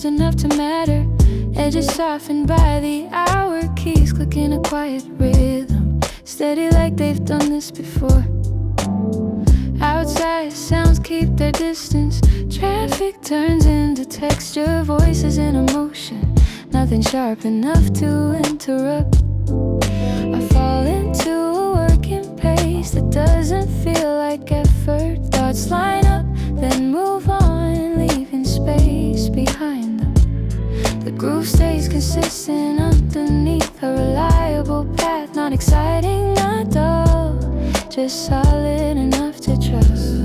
words enough to matter. Edges softened by the hour, keys clicking a quiet rhythm, steady like they've done this before. Outside sounds keep their distance, traffic turns into texture, voices in emotion, nothing sharp enough to interrupt. I fall into a working pace that doesn't feel like effort. Thoughts line up, then move on, leaving space behind them. The groove stays consistent underneath a reliable path, not exciting, not dull, just solid enough to trust.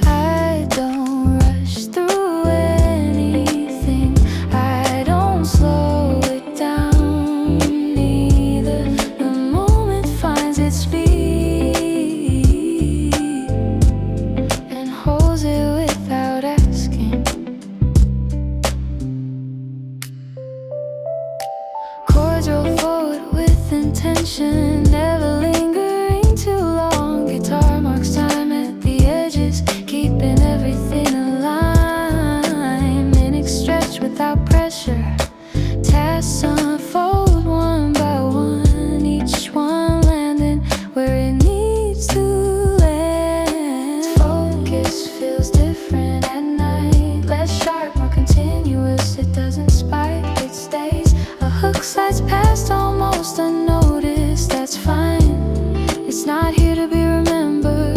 I don't rush through anything, I don't slow it down either. The moment finds its speed and holds it without asking. Chords roll forward with intention, never lingering too long. Guitar marks time at the edges, keeping everything aligned. Minutes stretch without pressure, tasks unfold one by one, each one landing where it needs to land. Focus feels different at night, less sharp, more continuous. It doesn't spike, it stays. A hook slides past almost unnoticed, that's fine. It's not here to be remembered,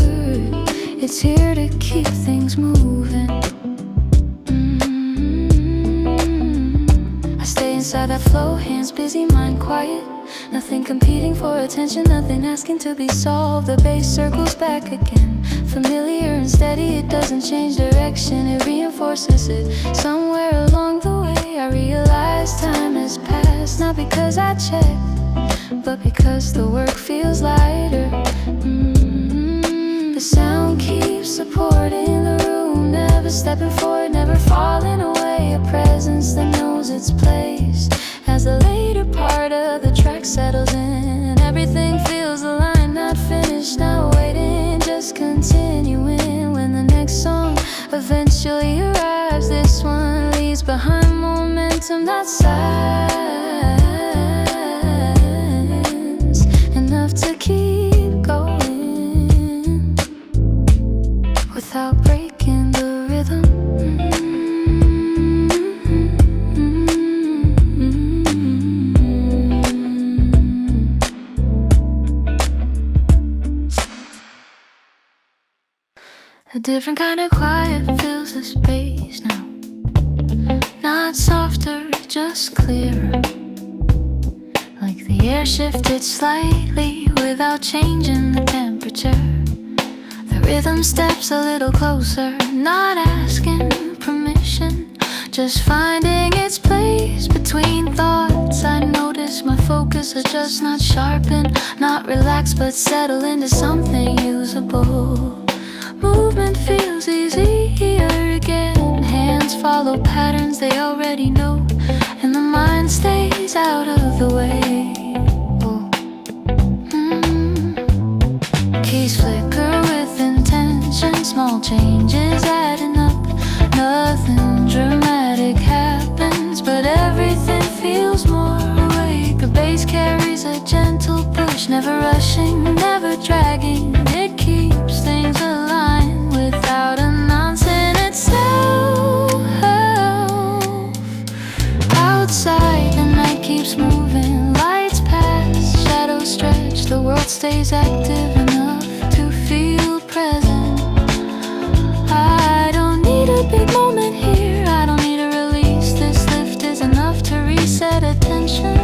it's here to keep things moving. I stay inside that flow, hands busy, mind quiet. Nothing competing for attention, nothing asking to be solved. The bass circles back again, familiar and steady. It doesn't change direction, it reinforces it. Somewhere along the way I realize time has passed, not because I checked, but because the work feels lighter. The sound keeps supporting the room, never stepping forward, never falling away. A presence that knows its place as the later part of the track settles in. Everything feels aligned, not finished, not waiting, just continuing. When the next song eventually arrives, this one leaves behind momentum, not silence, enough to keep going without breaking the rhythm. A different kind of quiet fills the space now, not softer, just clearer. Like the air shifted slightly without changing the temperature. The rhythm steps a little closer, not asking permission, just finding its place between thoughts. I notice my focus adjusts, not sharpen, not relax, but settle into something usable. Movement feels easier again, hands follow patterns they already know, and the mind stays out of the way. Keys flicker with intention, small changes adding up. Nothing dramatic happens, but everything feels more awake. The bass carries a gentle push, never rushing, never dragging. It keeps things aligned without announcing itself. Outside the night keeps moving, lights pass, shadows stretch. The world stays active enough to feel present. I don't need a big moment here, I don't need a release. This lift is enough to reset attention.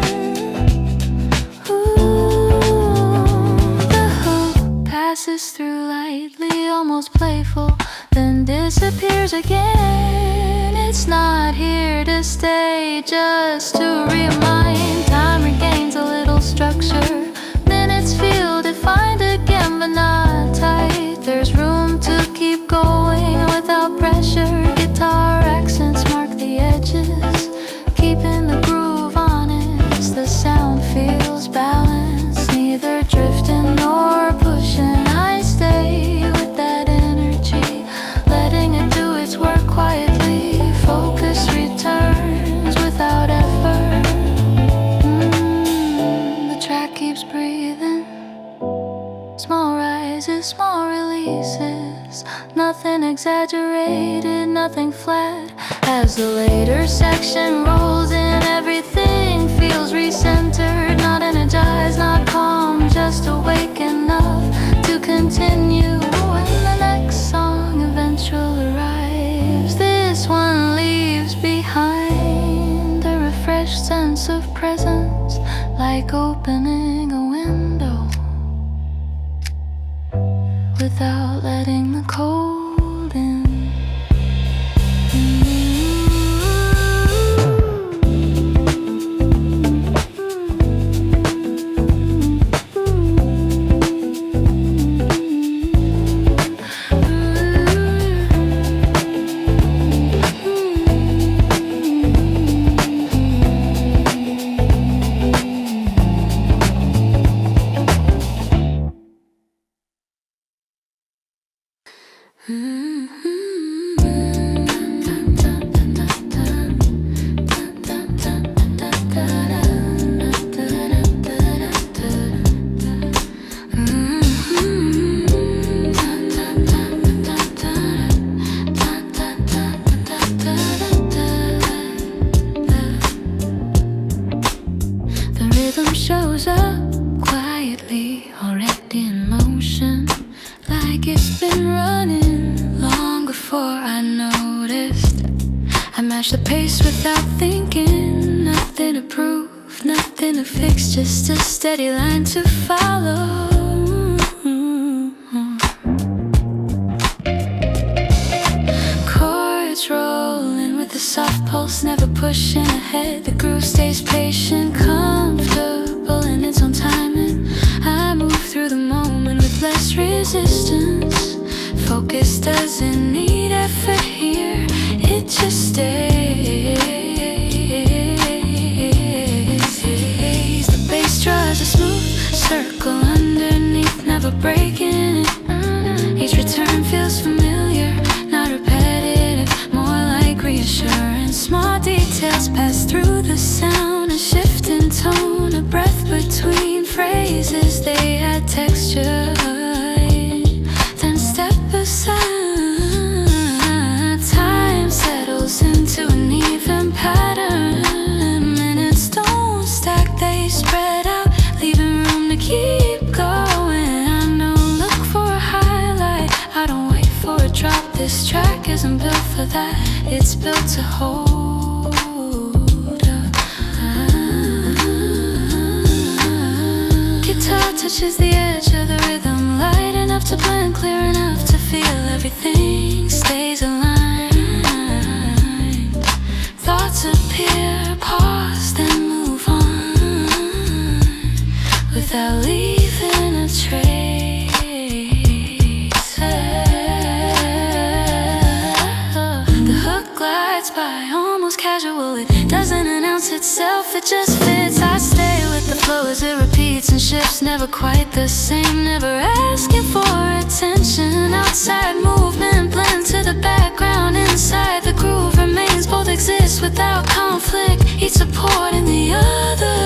The hook passes through lightly, almost playful, then disappears again. It's not here to stay, just to remind. Time regains a little structure, minutes feel defined again, but not tight. There's room to keep going without pressure. Guitar accents mark the edges, keeping the groove honest. The sound feels balanced, neither drifting nor pushing. I stay with that energy, letting it do its work quietly. exaggerated, nothing flat. As the later section rolls in, everything feels recentered, not energized, not calm, just awake enough to continue when the next song eventually arrives. This one leaves behind a refreshed sense of presence, like opening a window without letting the cold in. Shows up quietly, already in motion, like it's been running long before I noticed. I match the pace without thinking, nothing to prove, nothing to fix, just a steady line to follow. Chords rolling with a soft pulse, never pushing ahead. The groove stays patient, comfortable in its own timing. I move through the moment with less resistance. Focus doesn't need effort here, it just stays. The bass draws a smooth circle underneath, never breaking it. Each return feels familiar, not repetitive, more like reassurance. Small details pass through the sound, a shift in tone, a breath between phrases, they add texture. Then step aside, time settles into an even pattern. Minutes don't stack, they spread out, leaving room to keep going. I don't look for a highlight, I don't wait for a drop. This track isn't built for that, it's built to hold. Guitar touches the edge of the rhythm, light enough to blend, clear enough to feel everything stays aligned. Thoughts appear, pause, then move on, without leaving a trace. The hook glides by, almost casual, it doesn't announce itself, it just fits. I stay with the flow as it repeats and shifts, never quite the same, never asking for attention. Outside movement blends to the background, inside the groove remains, both exist without conflict, each supporting the other.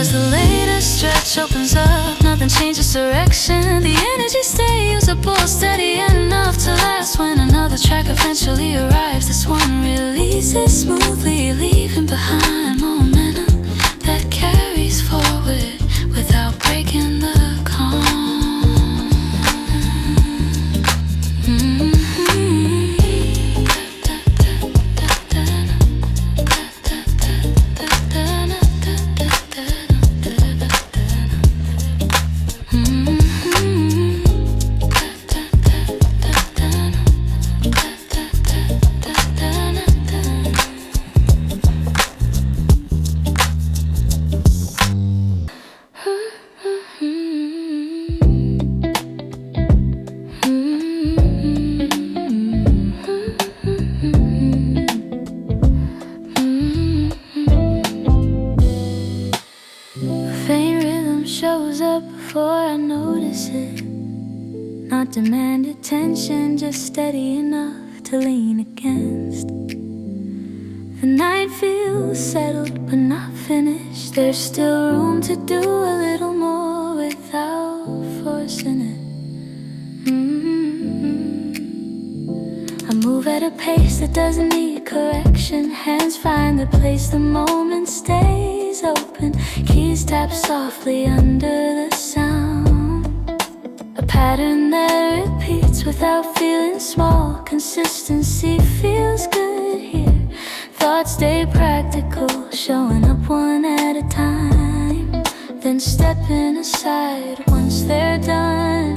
As the later stretch opens up, nothing changes direction, the energy stays usable, steady enough to last. When another track eventually arrives, this one releases smoothly, leaving behind momentum that carries forward without breaking the calm. Shows up before I notice it, not demand attention, just steady enough to lean against. The night feels settled but not finished, there's still room to do a little more without forcing it. move at a pace that doesn't need correction. Hands find the place, the moment stays open. Keys tap softly under the sound. A pattern that repeats without feeling small. Consistency feels good here. Thoughts stay practical, showing up one at a time, then stepping aside once they're done.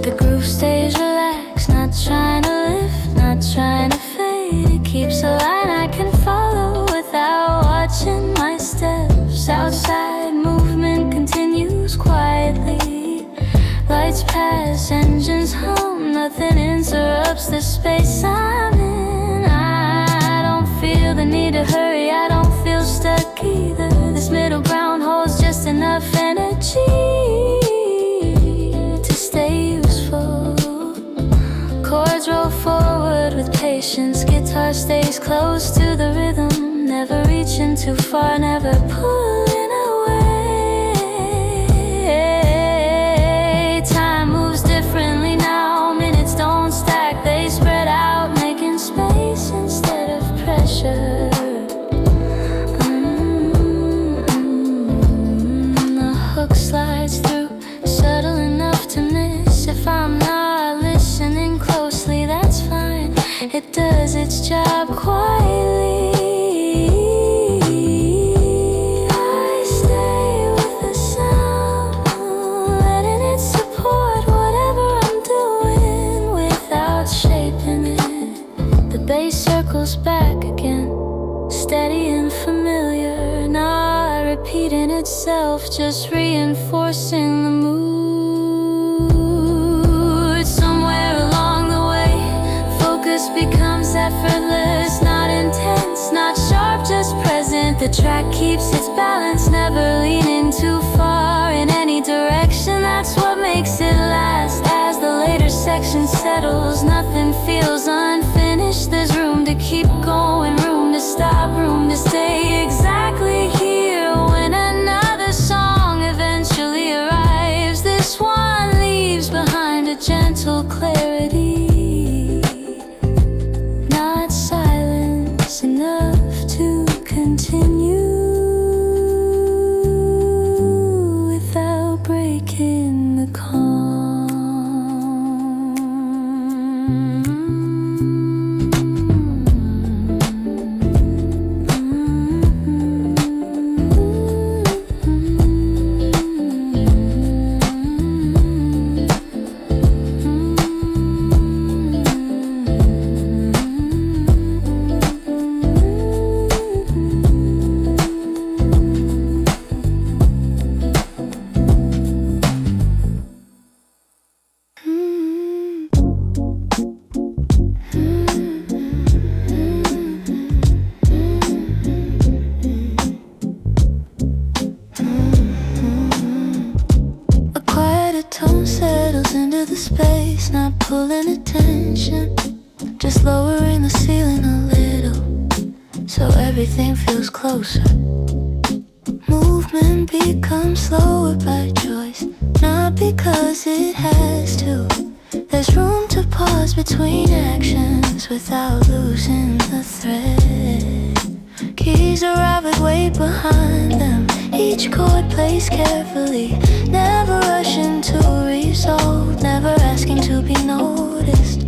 The groove stays relaxed, not trying to lift, not trying to fade. It keeps a line I can follow without watching my steps. Outside, movement continues quietly. Lights pass, engines hum, nothing interrupts the space I'm in. I don't feel the need to hurry, I don't feel stuck either. This middle ground holds just enough energy to stay useful. Chords roll forward with patience. Guitar stays close to the rhythm, never reaching too far, never pulling away. Time moves differently now. Minutes don't stack, they spread out, making space instead of pressure. The hook slides through, subtle enough to miss. If I'm not listening closely, that's fine. It does its job quietly. I stay with the sound, letting it support whatever I'm doing without shaping it. The bass circles back again, steady and familiar, not repeating itself, just reinforcing the mood. Somewhere along the way, focus becomes effortless, not intense, not sharp, just present. The track keeps its balance, never leaning too far in any direction. That's what makes it last. As the later section settles, nothing feels unfinished. There's room to keep going, room to stop, room to stay exactly here. When another song eventually arrives, this one leaves behind a gentle clarity, not silence enough to continue without breaking the calm. A quieter tone settles into the space, not pulling attention, just lowering the ceiling a little, so everything feels closer. Movement becomes slower by choice, not because it has to. There's room to pause between actions without losing the thread. Keys arrive with weight behind them, each chord plays carefully, never rushing to resolve, never asking to be noticed.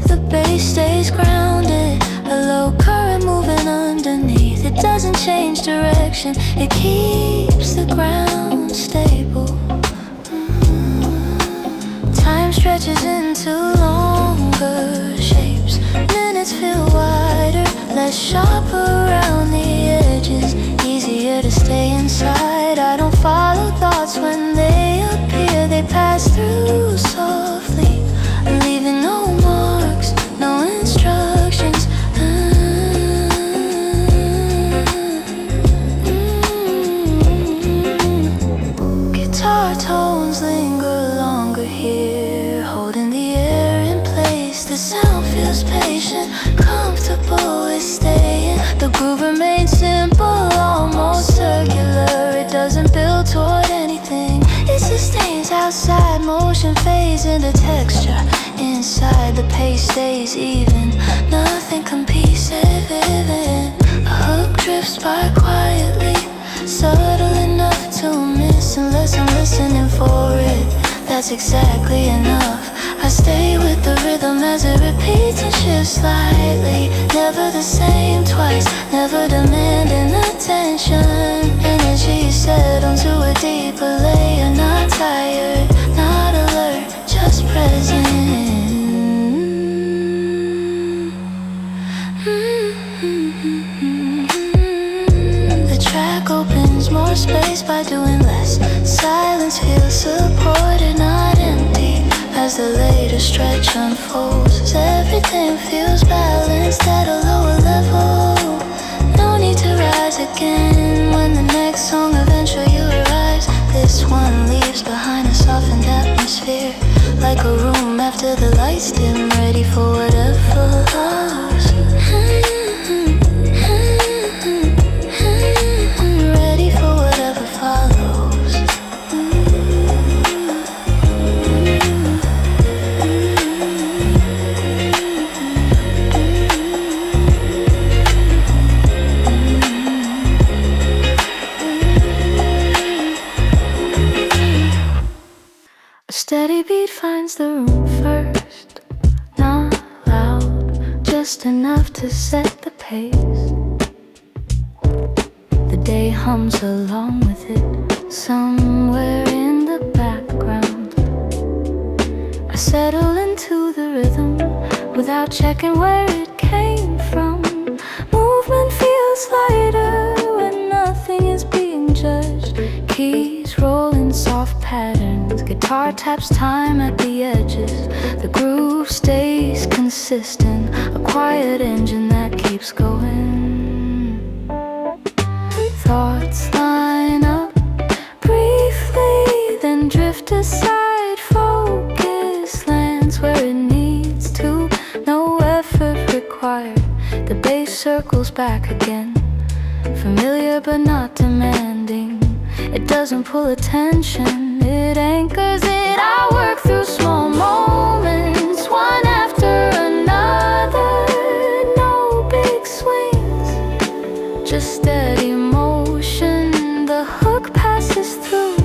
The bass stays grounded, a low current moving underneath. It doesn't change direction, it keeps the ground stable. Time stretches into longer shapes, minutes feel wider, less sharp around the edges, easier to stay inside. I don't follow thoughts when they appear, they pass through softly, leaving no marks, no instructions. Guitar tones linger longer here, holding the air in place. The sound feels patient, comfortable with staying. The groove remains simple, almost circular. It doesn't build toward anything, it sustains outside. Motion fades into texture, the pace stays even. Nothing competes, A hook drifts by quietly, subtle enough to miss unless I'm listening for it. That's exactly enough. I stay with the rhythm as it repeats and shifts slightly. Never the same twice, never demanding attention. Energy settled to a deeper layer. Not tired, not alert, just present. The track opens more space by doing less. Silence feels supported, not empty. As the later stretch unfolds, everything feels balanced at a lower level. No need to rise again when the next song eventually arrives. This one leaves behind a softened atmosphere, like a room after the lights dim, ready for whatever follows. Ready for whatever follows. A steady beat finds the room first, not loud, just enough to set the pace. The day hums along with it, somewhere in the background. I settle into the rhythm without checking where it came from. Movement feels lighter when nothing is being judged. Keys roll in soft patterns, guitar taps time at the edges. The groove stays consistent, a quiet engine that keeps going. Thoughts line up briefly, then drift aside. Focus lands where it needs to, no effort required. The bass circles back again, familiar but not demanding. It doesn't pull attention, it anchors it. I work through small moments, one after another. No big swings, just steady motion. The hook passes through,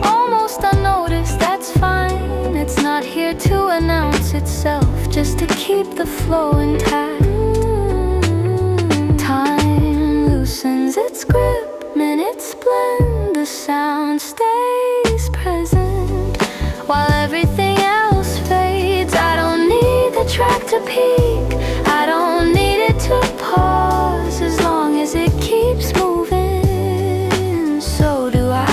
almost unnoticed, that's fine. It's not here to announce itself, just to keep the flow intact. Time loosens its grip, minutes blend, the sound stays present while everything else fades. I don't need the track to peak, I don't need it to pause. As long as it keeps moving, so do I.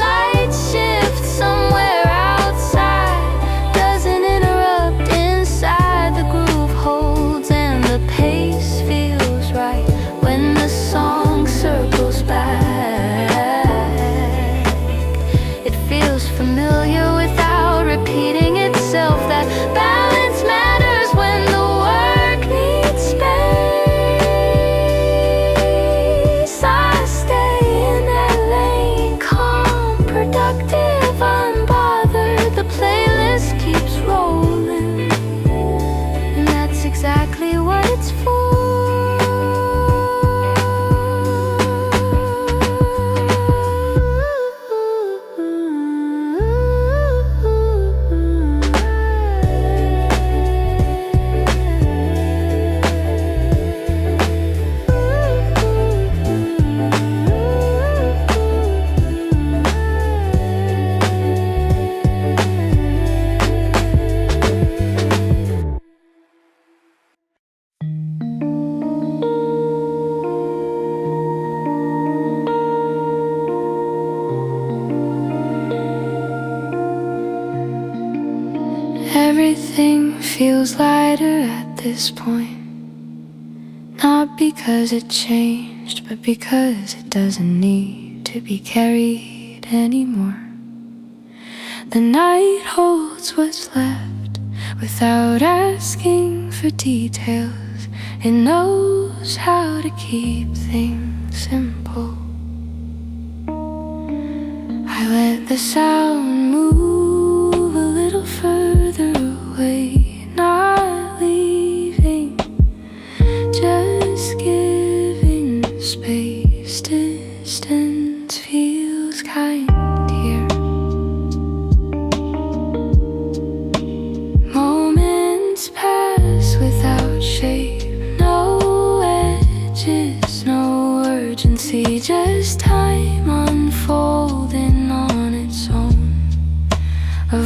Light shift somewhere outside, doesn't interrupt inside. The groove holds and the pace feels right when the song circles back. It feels familiar without repeating itself. That balance matters when the work needs space. I stay in that lane, calm, productive, unbothered. The playlist keeps rolling, and that's exactly what it's for. Everything feels lighter at this point, not because it changed, but because it doesn't need to be carried anymore. The night holds what's left without asking for details. It knows how to keep things simple. I let the sound move a little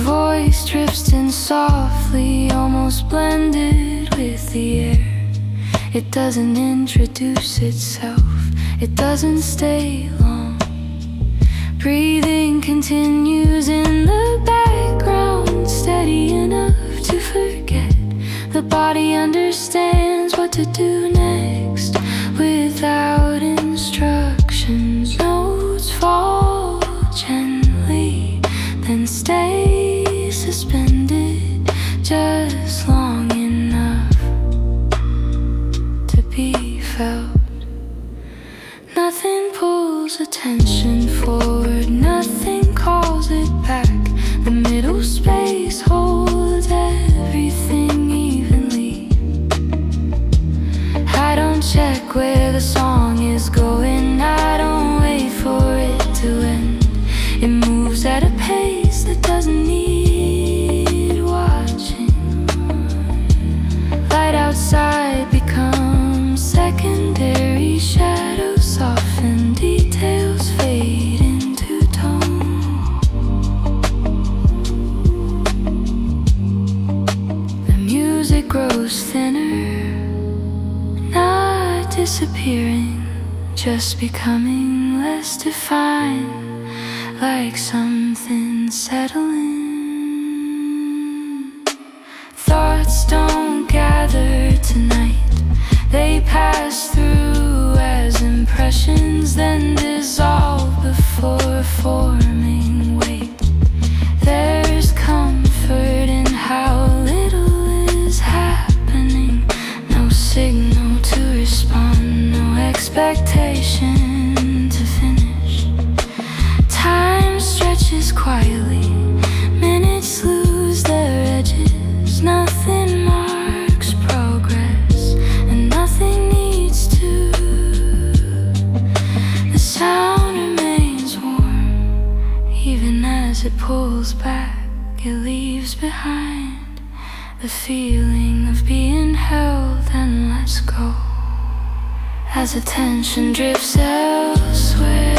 voice drifts in softly, almost blended with the air. It doesn't introduce itself, it doesn't stay long. Breathing continues in the background, steady enough to forget. The body understands what to do next without instructions. Notes fall gently, then stay suspended just long enough to be felt. Nothing pulls attention forward, nothing calls it back. The middle space holds everything evenly. I don't check where the song is going, I don't wait for it to end. It moves at a pace that doesn't need watching. Light outside becomes secondary, shadows soften, details fade into tone. The music grows thinner, not disappearing, just becoming less defined, like something settling. Thoughts don't gather tonight, they pass through as impressions, then dissolve before forming weight. There's comfort in how little is happening, no signal to respond, no expectation to finish. Time stretches quietly, minutes lose their edges, nothing marks progress, and nothing needs to. The sound remains warm, even as it pulls back, it leaves behind the feeling of being held and lets go. As attention drifts elsewhere,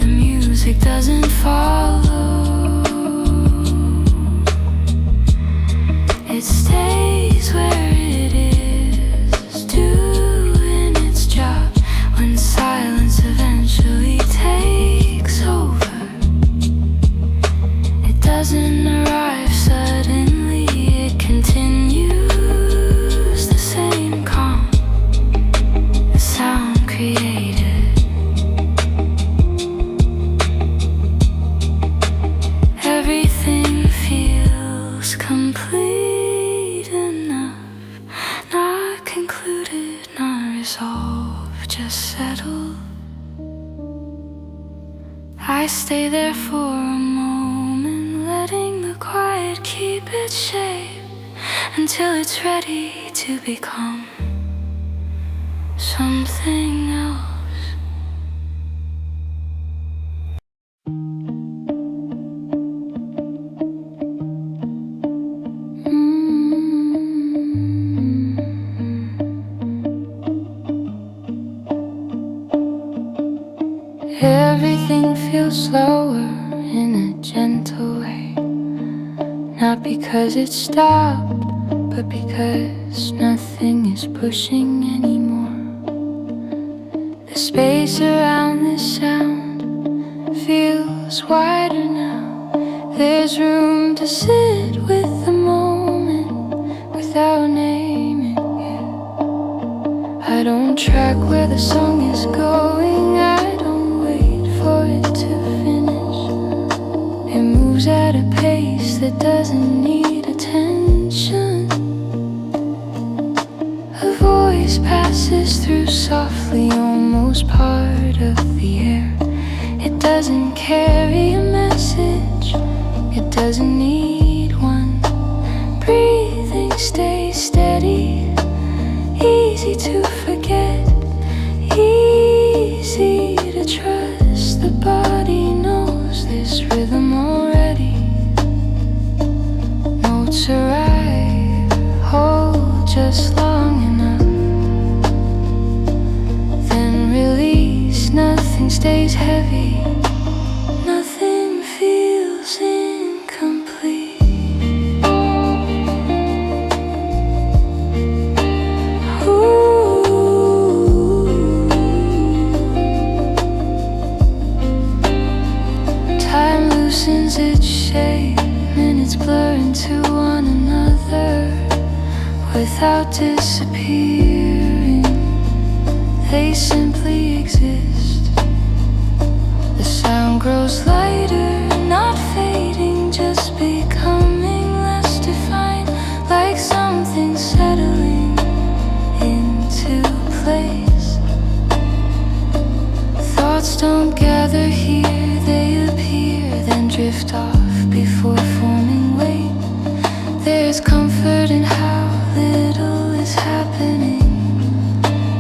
the music doesn't follow, it stays where it is, doing its job. When silence eventually takes over, it doesn't arrive suddenly, it continues the same calm, the sound created. Everything feels complete enough, not concluded, not resolved, just settled. I stay there for a moment, letting the quiet keep its shape until it's ready to become something else. Everything feels slower in a gentle way, not because it stopped, but because nothing is pushing anymore. The space around this sound feels wider now. There's room to sit with the moment without naming it. I don't track where the song is going, I don't wait for it to finish. It moves at a pace that doesn't need attention. A voice passes through softly, almost part of the air. It doesn't carry a message, it doesn't need one. Breathing stays steady, easy to forget, easy to trust. The body knows this rhythm already. Notes arrive, hold just long enough, then release. Nothing stays heavy, nothing loosens its shape and its blur into one another without disappearing. They simply exist. The sound grows lighter, not fading, just becoming less defined, like something settling into place. Thoughts don't gather here, they appear, then drift off before forming weight. There's comfort in how little is happening,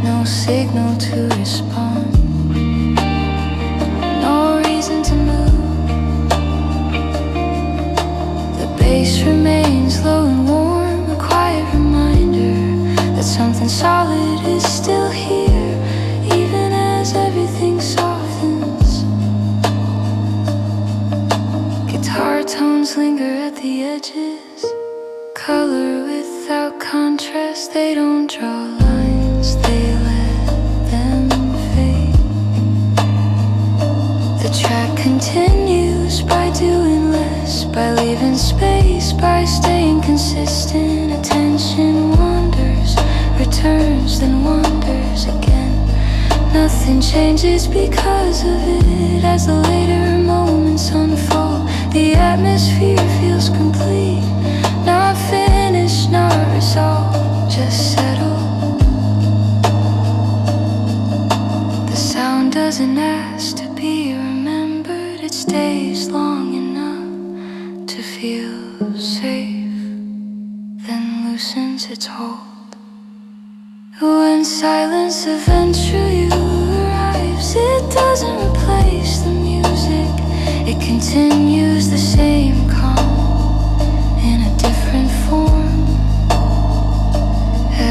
no signal to respond, no reason to move. The bass remains low and warm, a quiet reminder that something solid is still here, even as everything softens. Guitar tones linger at the edges, color without contrast. They don't draw lines, they let them fade. The track continues by doing less, by leaving space, by staying consistent. Attention wanders, returns, then wanders again. Nothing changes because of it. As the later moments unfold, the atmosphere feels complete, not finished, not resolved, just settled. The sound doesn't ask to be remembered, it stays long enough to feel safe, then loosens its hold. When silence eventually arrives, it doesn't replace the music, it continues the same calm in a different form.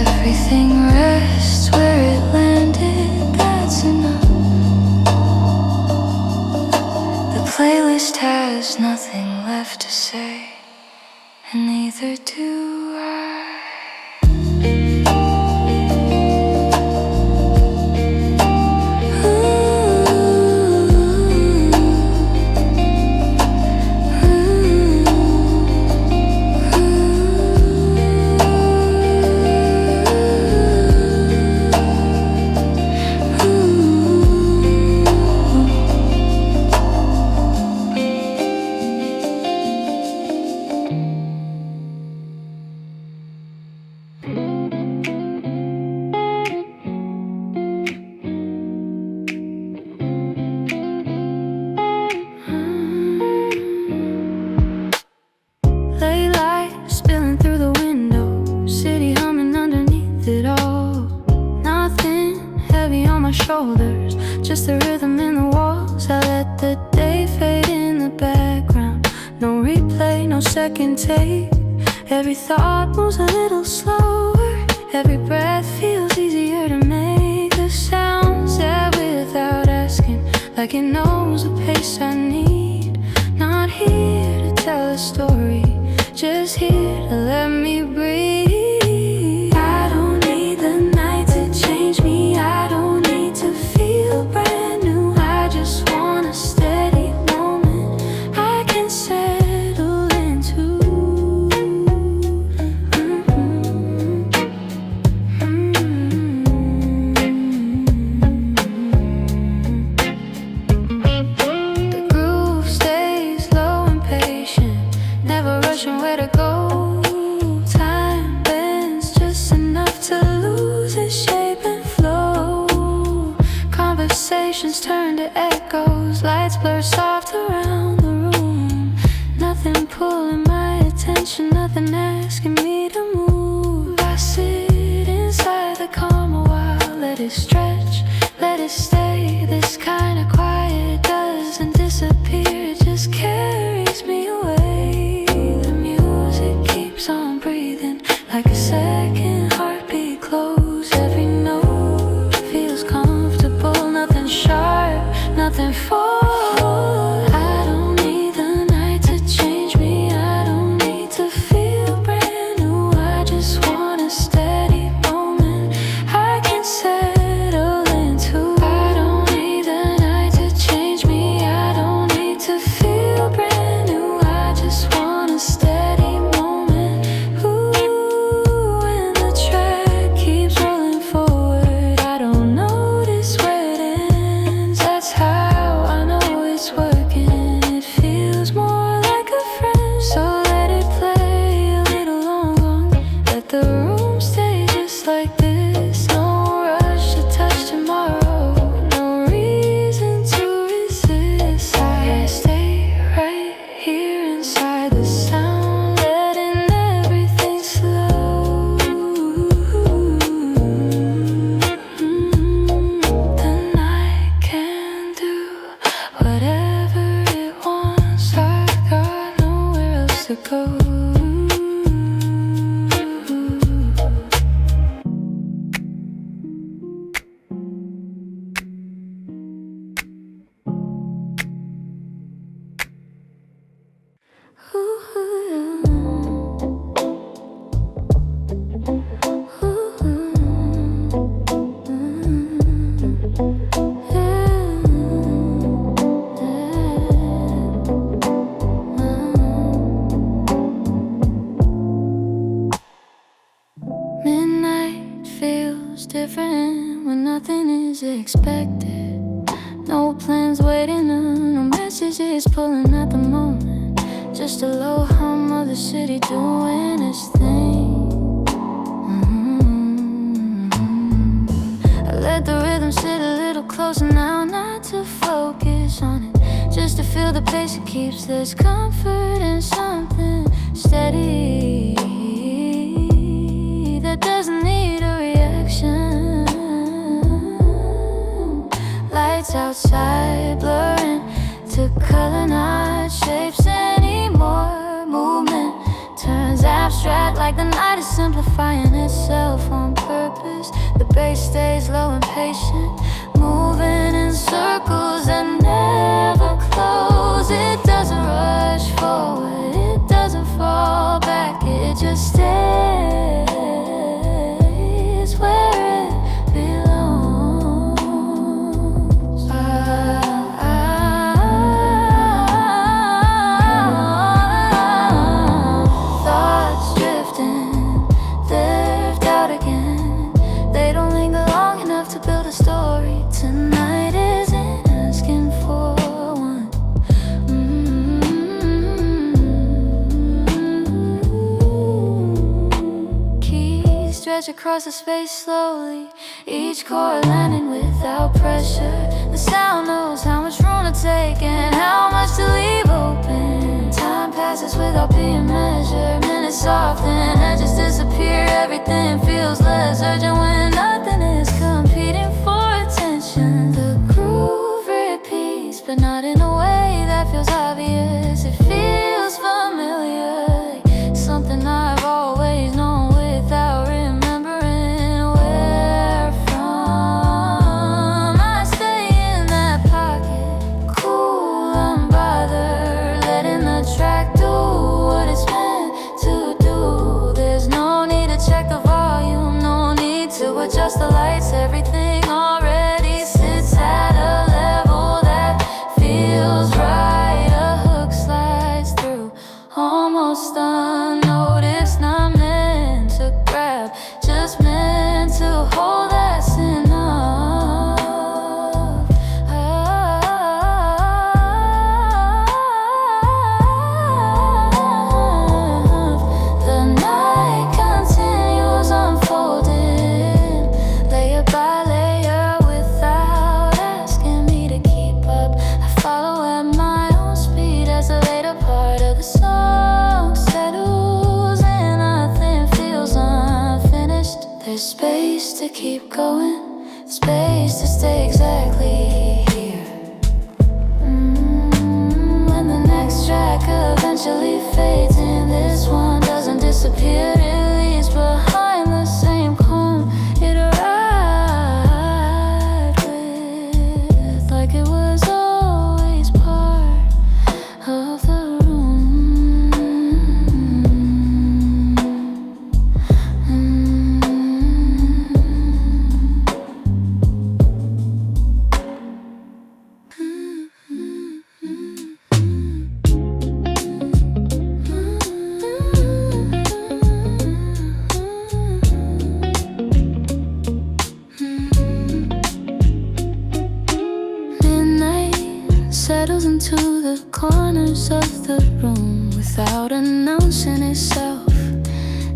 Everything rests where it landed, that's enough. The playlist has nothing left to say, and neither do I. Shoulders, just the rhythm in the walls. I let the day fade in the background. No replay, no second take. Every thought moves a little slower. Every breath feels easier to make. The sound said without asking, like it knows the pace I need. Not here to tell a story, just here to let me breathe. I don't need the night to change me, I don't need to feel brand new. I just want a steady moment I can settle into. The groove stays low and patient, never rushing where to go. Time bends just enough to lose its shape and flow. Conversations turn to echoes, lights blur soft around the room. Nothing pulling my attention, nothing asking me to move. I sit inside the calm a while, let it stretch, let it stay. This kind of quiet doesn't disappear, it just carries me away. The music keeps on breathing, like a second heartbeat close. Every note feels comfortable, nothing sharp, nothing forward. I don't need the night to change me, I don't need to feel brand new. I just want a steady moment I can settle into. I don't need the night to change me, I don't need to feel Different when nothing is expected. No plans waiting on, no messages pulling at the moment. Just a low hum of the city doing its thing. I let the rhythm sit a little closer now, not to focus on it, just to feel the pace it keeps. There's comfort in something steady that doesn't need a reaction. Lights outside blurring to color, not shapes anymore. Movement turns abstract like the night is simplifying itself on purpose. The bass stays low and patient, moving in circles that never close. It doesn't rush forward, it doesn't fall back, it just stays where it belongs. Thoughts drifting, drift out again. They don't linger long enough to build a story. Tonight isn't asking for one. Keys stretch across the space slowly, each chord landing without pressure. The sound knows how much room to take and how much to leave open. Time passes without being measured. Minutes soften, edges disappear. Everything feels less urgent when nothing is competing for attention. The groove repeats, but not in a way that feels obvious. It feels familiar, like something I've always known without remembering where from. I stay in that pocket, cool, unbothered, letting the track do what it's meant to do. There's no need to check the volume, no need to adjust the lights. Everything already sits at a level that feels right. A hook slides through, almost unnoticed. Not meant to grab, just meant to hold. That's enough. The night continues unfolding, layer by layer, without asking me to keep up. I follow at my own speed as the later part of the song settles and nothing feels unfinished. There's space to keep going, space to stay exactly here. When the next track eventually fades in, this one doesn't disappear. It leaves behind the same calm it arrived with, like it was always part of the room. Midnight settles into the corners of the room without announcing itself.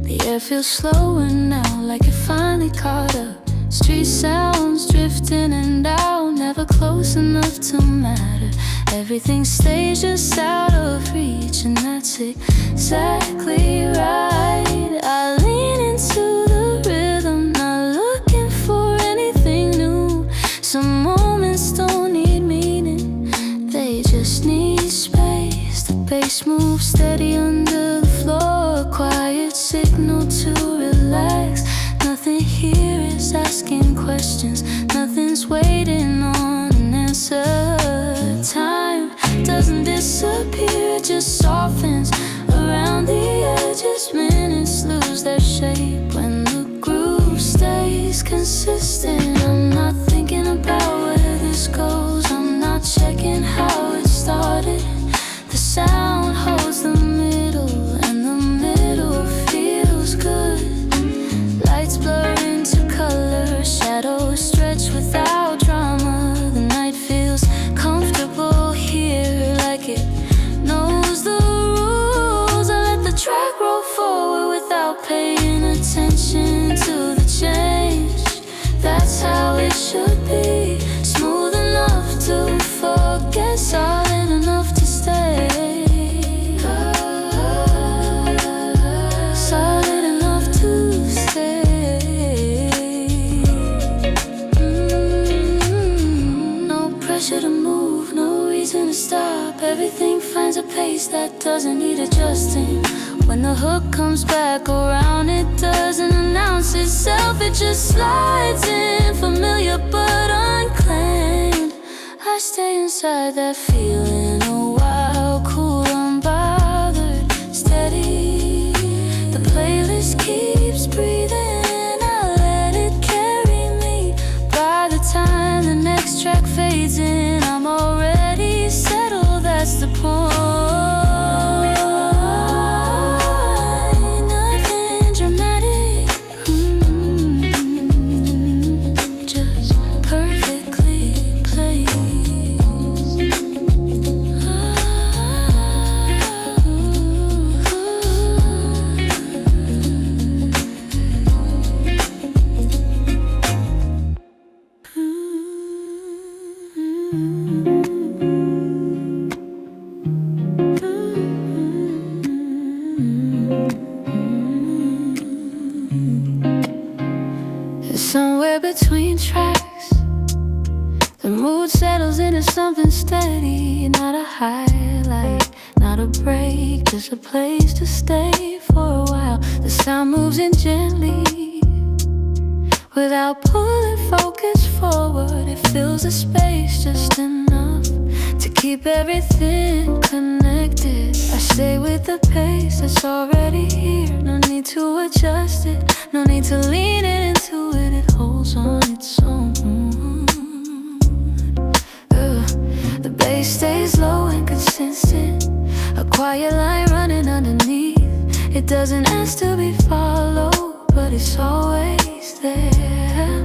The air feels slower now, like it finally caught up. Street sounds drifting and out, never close enough to matter. Everything stays just out of reach, and that's exactly right. I lean into the rhythm, not looking for anything new. Some moments don't need meaning, they just need space. The bass moves steady under the disappear, it just softens around the edges. Minutes lose their shape when the groove stays consistent. I'm not thinking about where this goes, I'm not checking how it started. The sound holds the middle, and the middle feels good. Lights blur into color, shadows stretch without drama. The night feels comfortable here, like it knows the rules. I let the track roll forward without paying attention to the change. That's how it should be, smooth enough to forget, solid enough to stay. Solid enough to stay. No pressure to move, no reason to stop. Everything finds a pace that doesn't need adjusting. When the hook comes back around, it doesn't announce itself, it just slides in, familiar but unclaimed. I stay inside that feeling a while, cool, unbothered, steady. The playlist keeps breathing, I let it carry me. By the time the next track fades in, I'm already settled, that's the point. Nothing dramatic, just perfectly placed. Somewhere between tracks, the mood settles into something steady. Not a highlight, not a break, just a place to stay for a while. The sound moves in gently, without pulling focus forward. It fills the space just enough to keep everything connected. I stay with the pace that's already here. No need to adjust it, no need to lean it into it. It holds on its own. The bass stays low and consistent, a quiet line running underneath. It doesn't ask to be followed, but it's always there.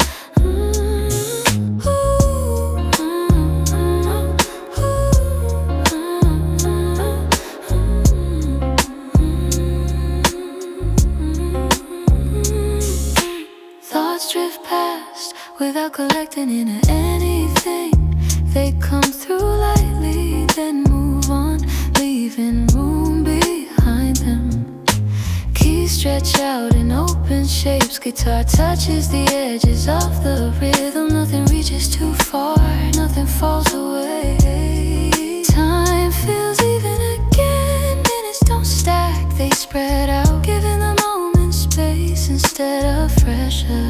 Thoughts drift past without collecting into anything. They come through lightly, then move on, leaving room behind them. Keys stretch out in open shapes, guitar touches the edges of the rhythm. Nothing reaches too far, nothing falls away. Time feels even again, minutes don't stack, they spread out, giving the moment space instead of pressure.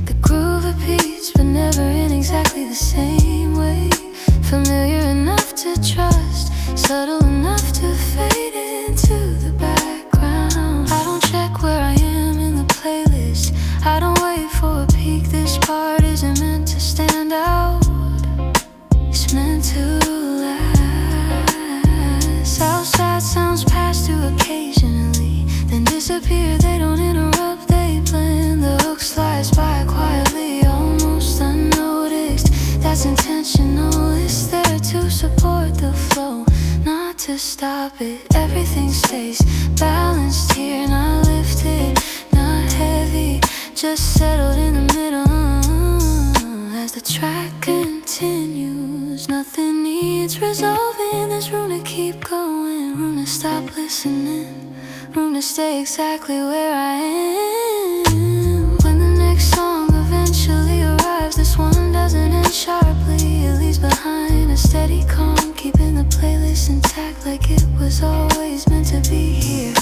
The groove repeats, but never in exactly the same way. Familiar enough to trust, subtle enough to fade into the background. I don't check where I am in the playlist, I don't wait for a peak. This part isn't meant to stand out, it's meant to last. Outside sounds pass through occasionally, then disappear. They don't interrupt, they blend. The hook slides by quietly, almost unnoticed. That's intentional, it's there to support the flow, not to stop it. Everything stays balanced here, not lifted, not heavy, just settled in the middle. As the track continues, nothing needs resolving. There's room to keep going, room to stop listening, room to stay exactly where I am. When the next song eventually arrives, this one doesn't end sharply. It leaves behind a steady calm, keeping the playlist intact like it was always meant to be here.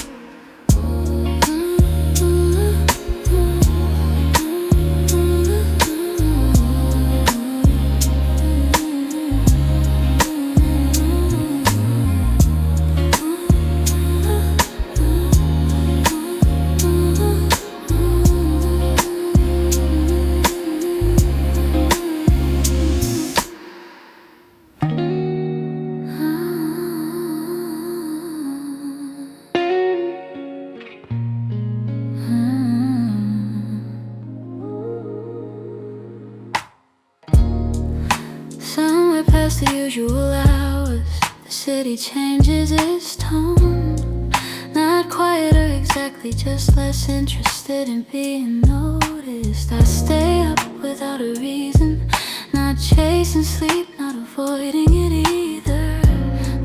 Somewhere past the usual hours, the city changes its tone. Not quieter exactly, just less interested in being noticed. I stay up without a reason, not chasing sleep, not avoiding it either.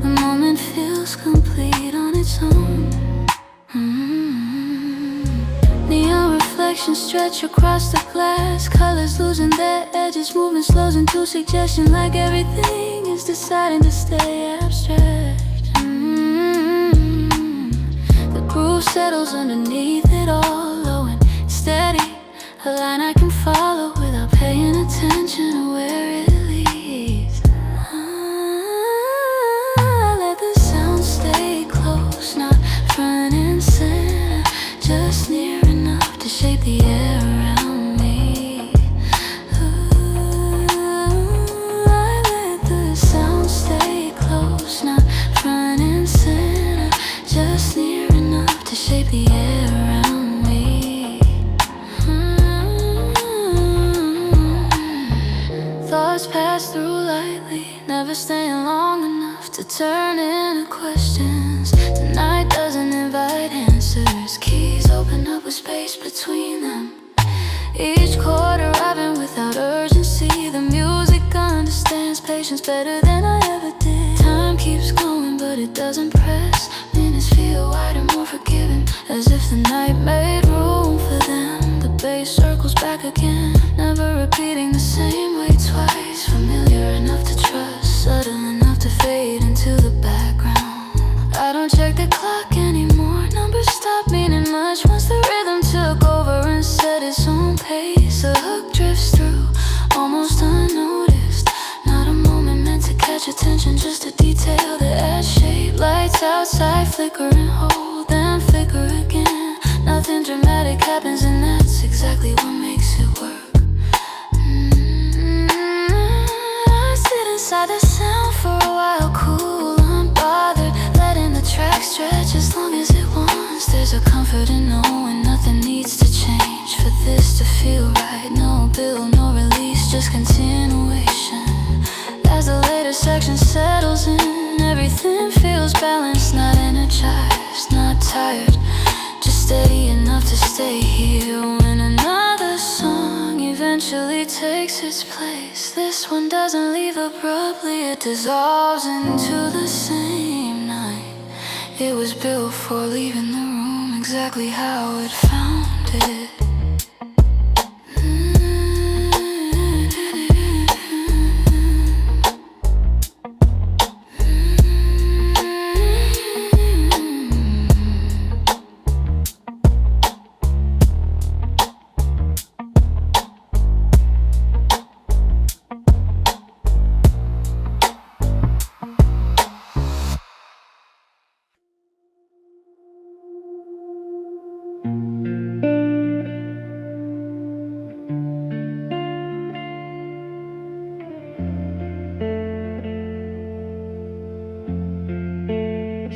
The moment feels complete on its own. Neon reflections stretch across the glass, colors losing their edges, movement slows into suggestion, like everything is deciding to stay abstract. The groove settles underneath it all, low and steady, a line I can follow without paying attention to where it leads. I let the sound stay close, not front and center, just near enough to shape the air around me. I let the sound stay close, not front and center, just near enough to shape the air around me. Thoughts pass through lightly, never staying long enough to turn into questions. Tonight doesn't invite answers, keys open up with space between them. Each chord arriving without urgency, the music understands patience better than I ever did. Time keeps going but it doesn't press, minutes feel wider, more forgiving, as if the night made room for them. The bass circles back again, never repeating the same way twice. Familiar enough to trust, subtle enough to fade into the background. I don't check the clock anymore, numbers stop meaning much once the rhythm took over and set its own pace. A hook drifts through, almost unnoticed, not a moment meant to catch attention, just a detail that adds shape. Lights outside flicker and hold, then flicker again. Nothing dramatic happens and that's exactly what makes it work. I sit inside the sound for a while, cool, unbothered, letting the track stretch as long as it wants. There's a comfort in knowing nothing needs to change for this to feel right. No build, no release, just continuation. As the later section settles in, everything feels balanced, not energized, not tired, just steady enough to stay here. When another song eventually takes its place, this one doesn't leave abruptly, it dissolves into the same night. It was built for leaving the room exactly how it found it.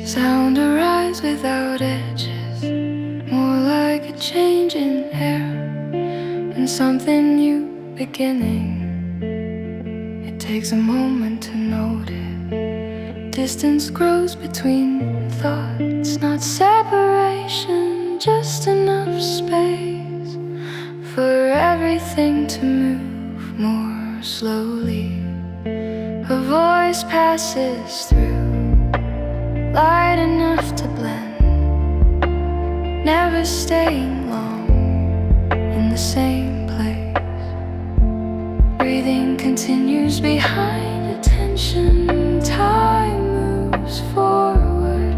Sound arrives without edges, more like a change in air and something new beginning. It takes a moment to notice. Distance grows between thoughts, not separation, just enough space for everything to move more slowly. A voice passes through, light enough to blend, never staying long in the same place. Breathing continues behind attention, time moves forward,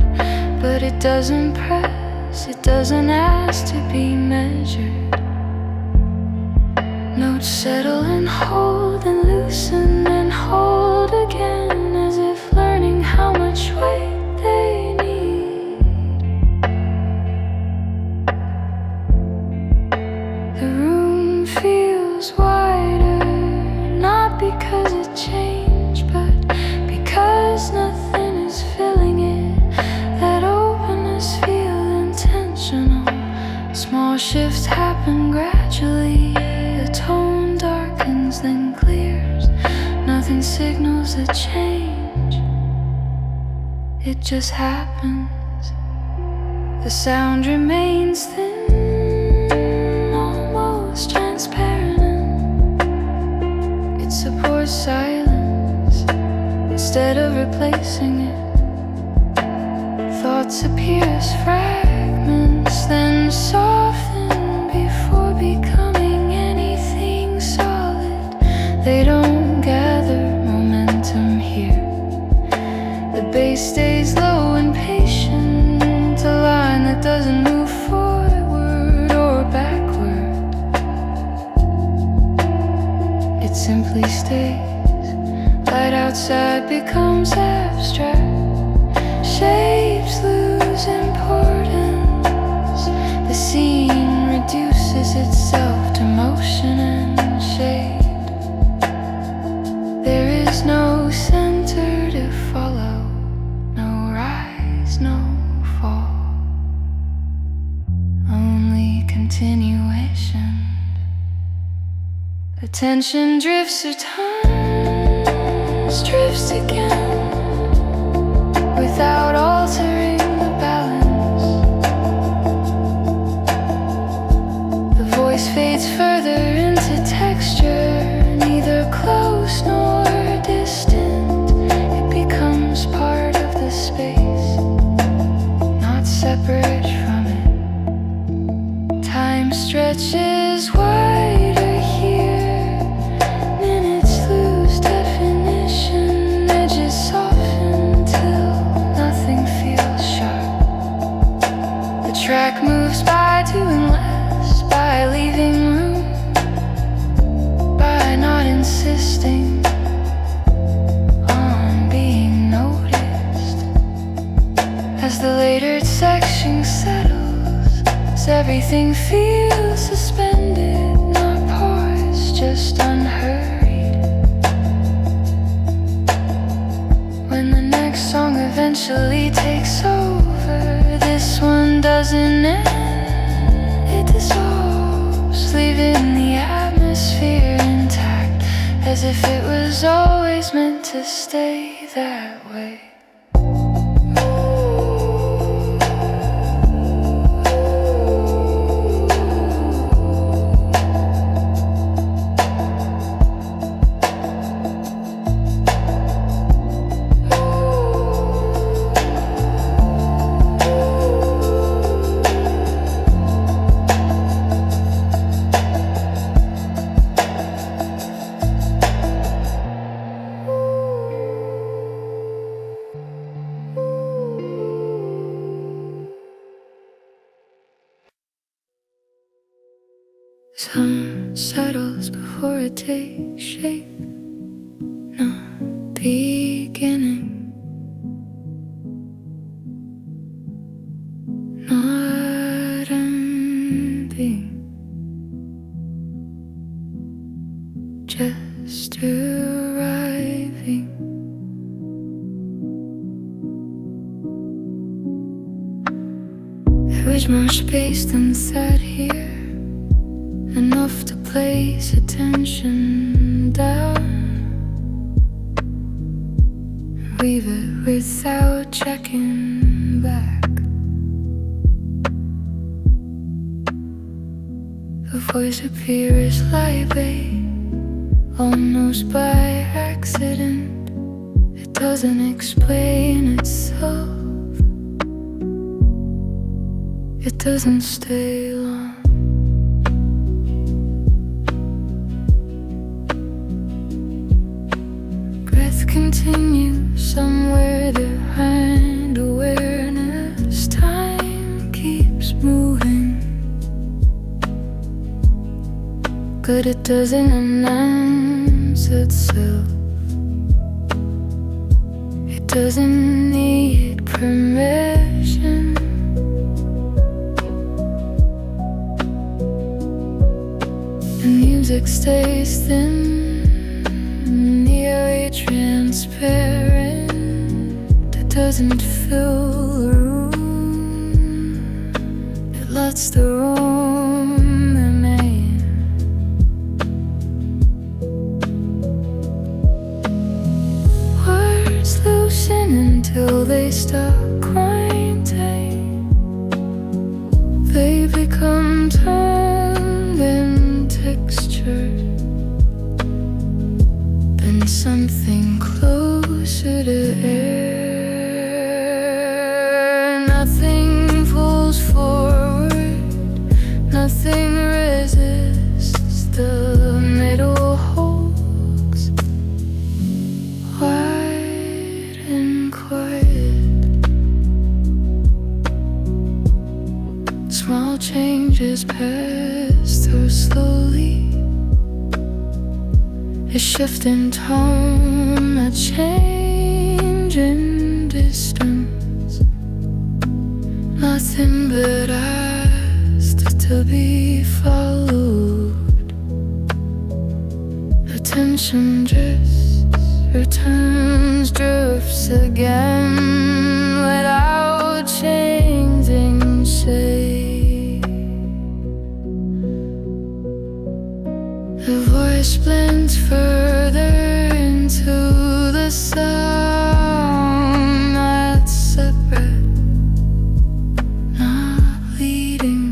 but it doesn't press, it doesn't ask to be measured. Notes settle and hold and loosen and hold again, as if learning how much weight they need. The room feels wider, not because it changed, but because nothing is filling it. That openness feels intentional. Small shifts happen gradually, a tone darkens then clears, behind signals that change. It just happens. The sound remains thin, almost transparent. It supports silence instead of replacing it. Thoughts appear as fragments, then soften before becoming anything solid. They don't gather momentum here. The bass stays low and patient, a line that doesn't move forward or backward. It simply stays. Light outside becomes abstract. Shapes lose importance. The scene reduces itself to motion and shade. There is no center to follow, no rise, no fall, only continuation. Attention drifts or times drifts again, without altering the balance. The voice fades further into texture, neither close nor distant. It becomes part of the space, not separate from it. Time stretches wider here, minutes lose definition, edges soften till nothing feels sharp. The track moves by doing less, by leaving room, by not insisting on being noticed. As the later section settles, as everything feels suspended, not paused, just unhurried. When the next song eventually takes over, this one doesn't end, it dissolves, leaving the atmosphere intact, as if it was always meant to stay that way. Sun settles before it takes shape, no beginning, not ending, just arriving. There was more space than sat here, enough to place attention down, weave it without checking back. The voice appears lightweight, almost by accident. It doesn't explain itself, it doesn't stay long. Continue somewhere behind awareness. Time keeps moving, but it doesn't announce itself. It doesn't need permission. The music stays thin, transparent, it doesn't fill the room, it lets the room remain. attention until they stop grinding. They become tone and texture, then something closer to air. Nothing falls forward, nothing resists. The middle holds wide and quiet. Small changes pass through slowly, a shift in tone, a change in distance. Nothing but asked to be followed. Attention drifts, returns, drifts again without changing shape. The voice blends further into the sound that's separate, not leading,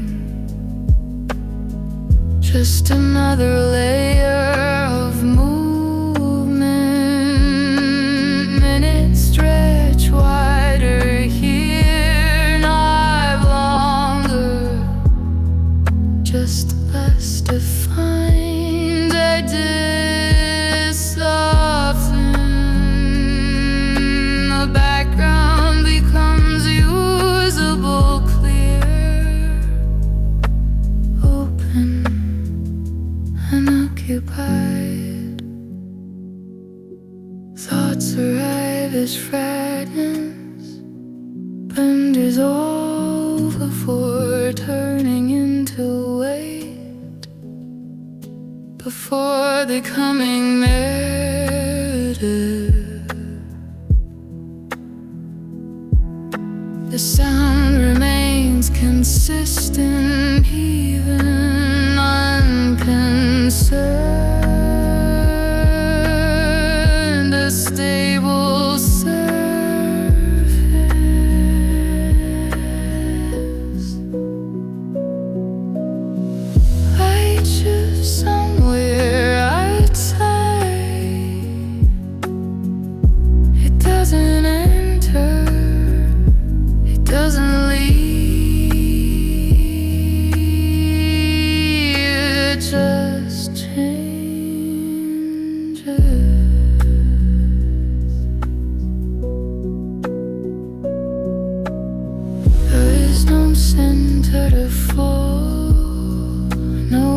just another layer of movement. Minutes stretch wider here, not longer, just less defined. Ideas soften, the background becomes usable, clear, open, unoccupied. Thoughts arrive as fragments, then dissolve before turning into weight, before becoming narrative. The sound remains consistent, even unconcerned, a stable surface. I choose somewhere outside. It doesn't enter, it doesn't leave, it just changes. There is no center to fall, no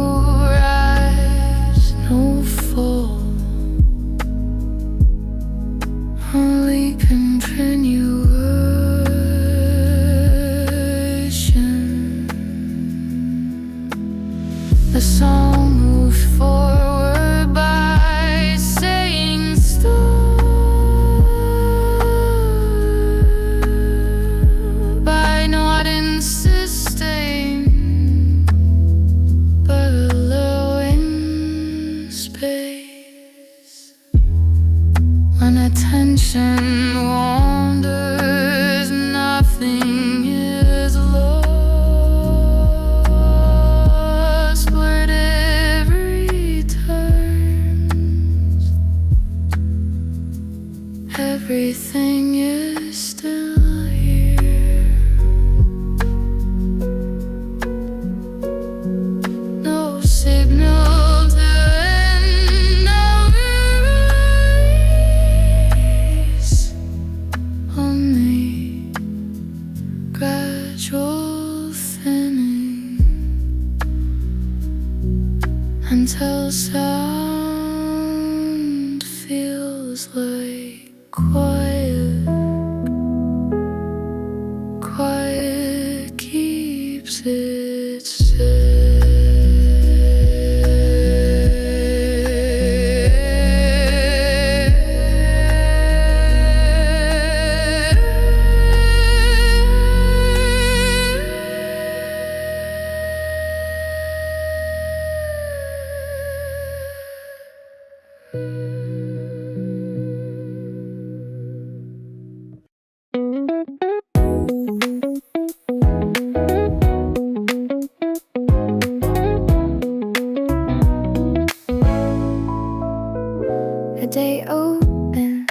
rise, no fall, only continuation. The song moves forward by saying stop, by not insisting, but allowing space. When attention wanders, nothing is lost. Whatever returns, everything is still here. No signal to end, no release, only gradual thinning, until sound feels like quiet. Quiet keeps it safe. 「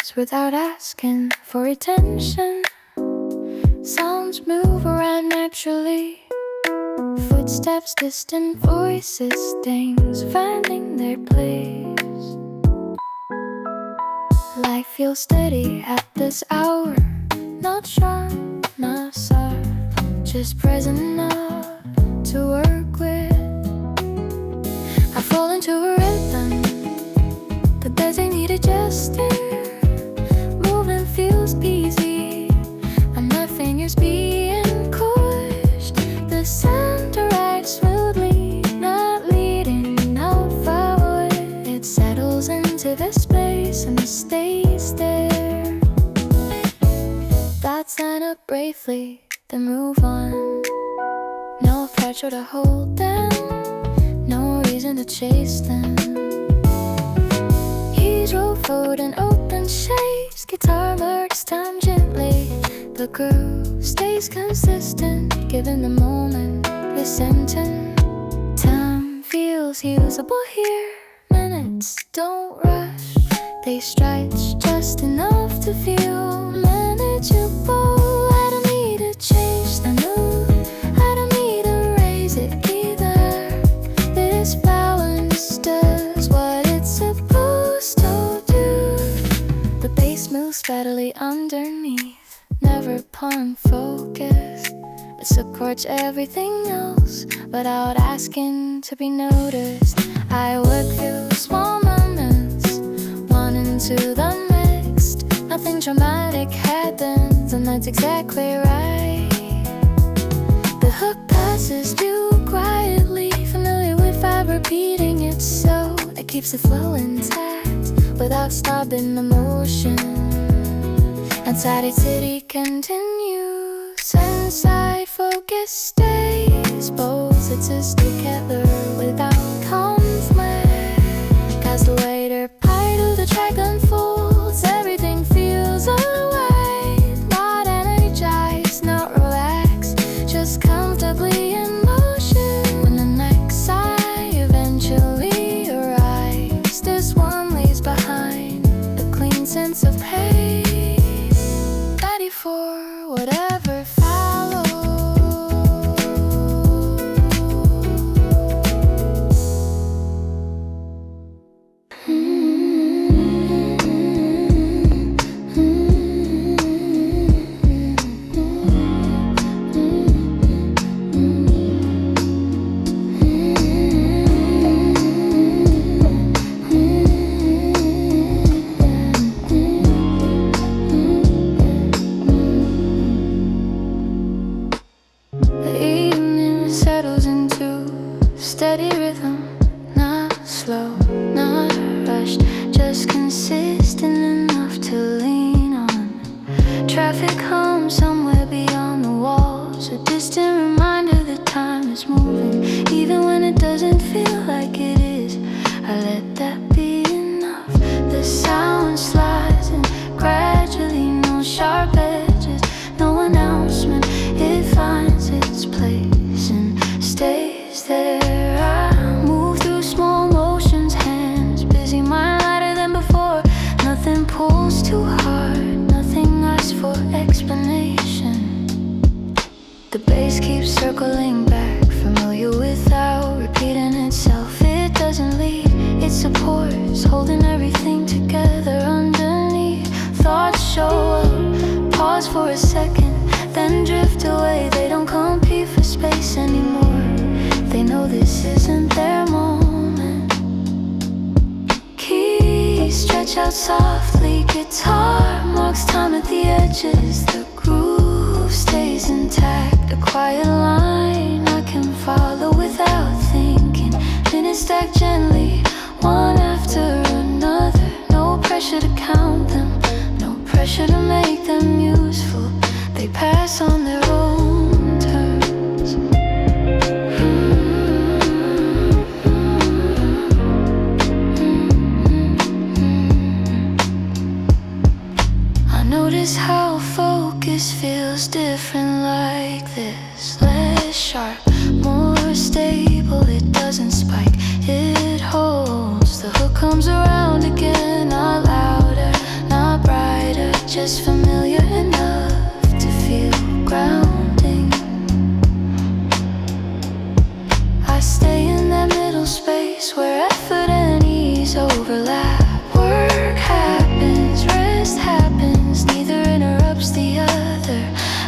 relax without asking for attention. Sounds move around naturally. Footsteps, distant voices, things finding their place. Life feels steady at this hour. Not strong, not soft, just present enough to work with. I fall into a rhythm that doesn't need adjusting. Moving feels easy, and nothing is being pushed. The center rides smoothly, not leading out forward. It settles into the space and stays there. Thoughts line up bravely, then move on. No pressure to hold them, no reason to chase them. He drove forward an open chase. Guitar marks time gently. The groove stays consistent, giving the moment the sentence. Time feels usable here. Minutes don't rush, they stretch just enough to feel manageable. I don't need to change the mood, I don't need to raise it either. This balance does what it's supposed to do. The bass moves steadily underneath, never pun focused, but supports everything else without asking to be noticed. I work through small moments, one into the next. Nothing dramatic happens, and that's exactly right. The hook passes through quietly, familiar with vibe repeating it, so it keeps the flow intact without stopping the motion. Outside city continues, inside focus stays. Both exist together without conflict. Cause the later part of the track unfolds, everything feels alright. Not energized, not relaxed, just comfortably in motion. When the next sigh eventually arrives, this one leaves behind a clean sense of pace, ready for whatever follows. Steady rhythm, not slow, not rushed, just consistent enough to lean on. Traffic hums somewhere beyond the walls, a distant reminder that time is moving, even when it doesn't feel like it is. I let that be enough. The sound slides in gradually, no sharp edges, no announcement. It finds its place and stays there. Nothing pulls too hard, nothing asks for explanation. The bass keeps circling back, familiar without repeating itself. It doesn't lead, it supports, holding everything together underneath. Thoughts show up, pause for a second, then drift away. They don't compete for space anymore, they know this isn't their moment. Stretch out softly, guitar marks time at the edges. The groove stays intact, a quiet line I can follow without thinking. Minutes stack gently, one after another. No pressure to count them, no pressure to make them useful. They pass on their own terms. Notice how focus feels different like this. Less sharp, more stable, it doesn't spike, it holds. The hook comes around again, not louder, not bright. just familiar enough to feel grounding. I stay in that middle space where effort and ease overlap. Work happens, rest happens, neither interrupts the other.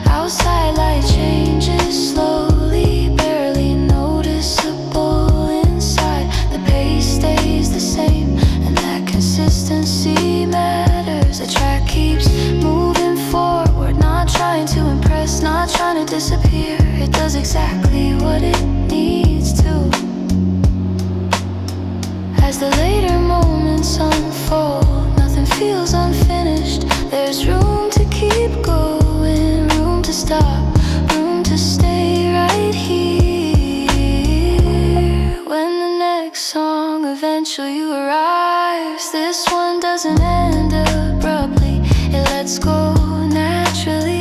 Outside light changes slowly, barely noticeable. Inside, the pace stays the same, and that consistency matters. The track keeps moving forward, not trying to impress, not trying to disappear. It does exactly what it needs to. As the later moments unfold, nothing feels unfinished. There's room to keep going, room to stop, room to stay right here. When the next song eventually arrives, this one doesn't end abruptly, it lets go naturally.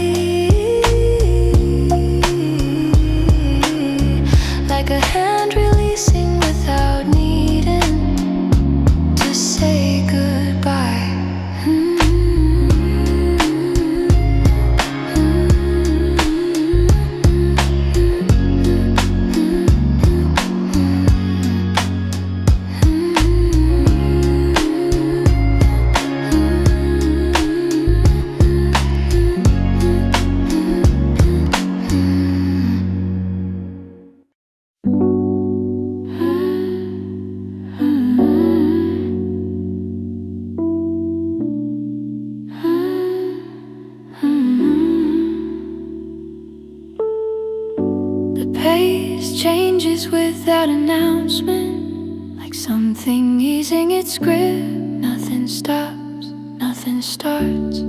Like a hand releasing without needing to say goodbye. The pace changes without announcement, like something easing its grip. Nothing stops, nothing starts,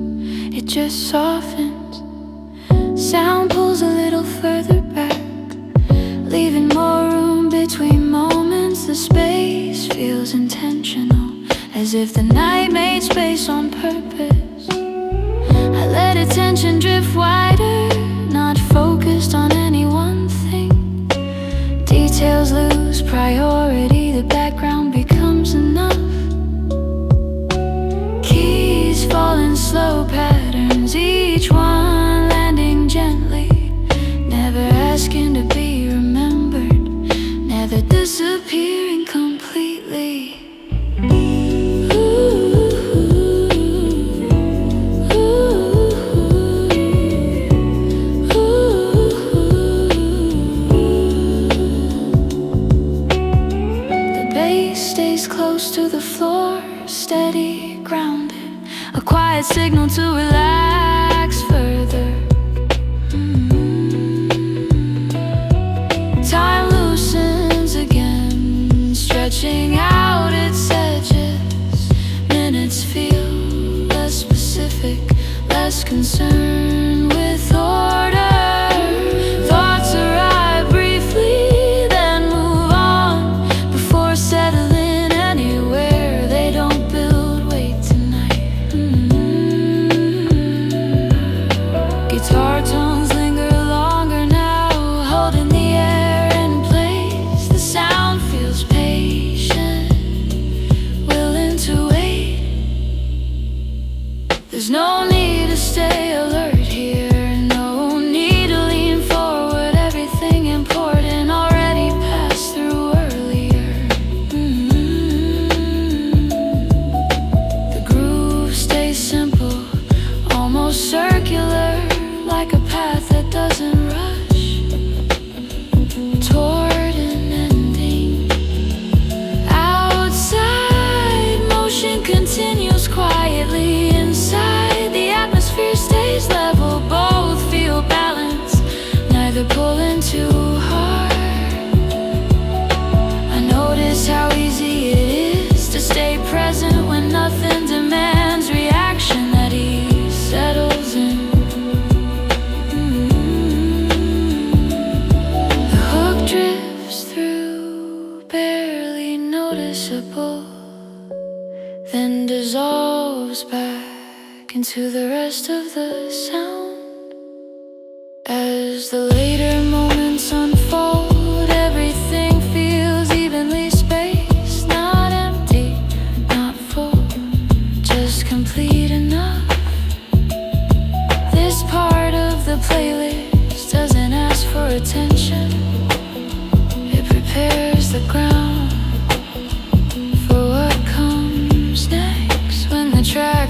it just softens. Sound pulls a little further back, leaving more room between moments. The space feels intentional, as if the night made space on purpose. I let attention drift wider, not focused on any one thing. Details lose priority, the background becomes enough. Keys fall in slow patterns, each one landing gently, never asking to be remembered, never disappearing completely. Close to the floor, steady, grounded, a quiet signal to relax further. Time loosens again, stretching out its edges. Minutes feel less specific, less concerned with order. Thoughts arrive briefly, then move on before settling. Guitar tones linger longer now, holding the air in place. The sound feels patient, willing to wait. There's no need to stay alert here, no need to lean forward. Everything important already passed through earlier. The groove stays simple, almost circular, like a path that doesn't rush toward an ending. Outside, motion continues quietly. Inside, the atmosphere stays level. Both feel balanced, neither pulling too hard. I notice how easy it is to stay present when nothing demands reaction. That ease settles in. Then dissolves back into the rest of the sound. As the later moments unfold, everything feels evenly spaced, not empty, not full, just complete enough. track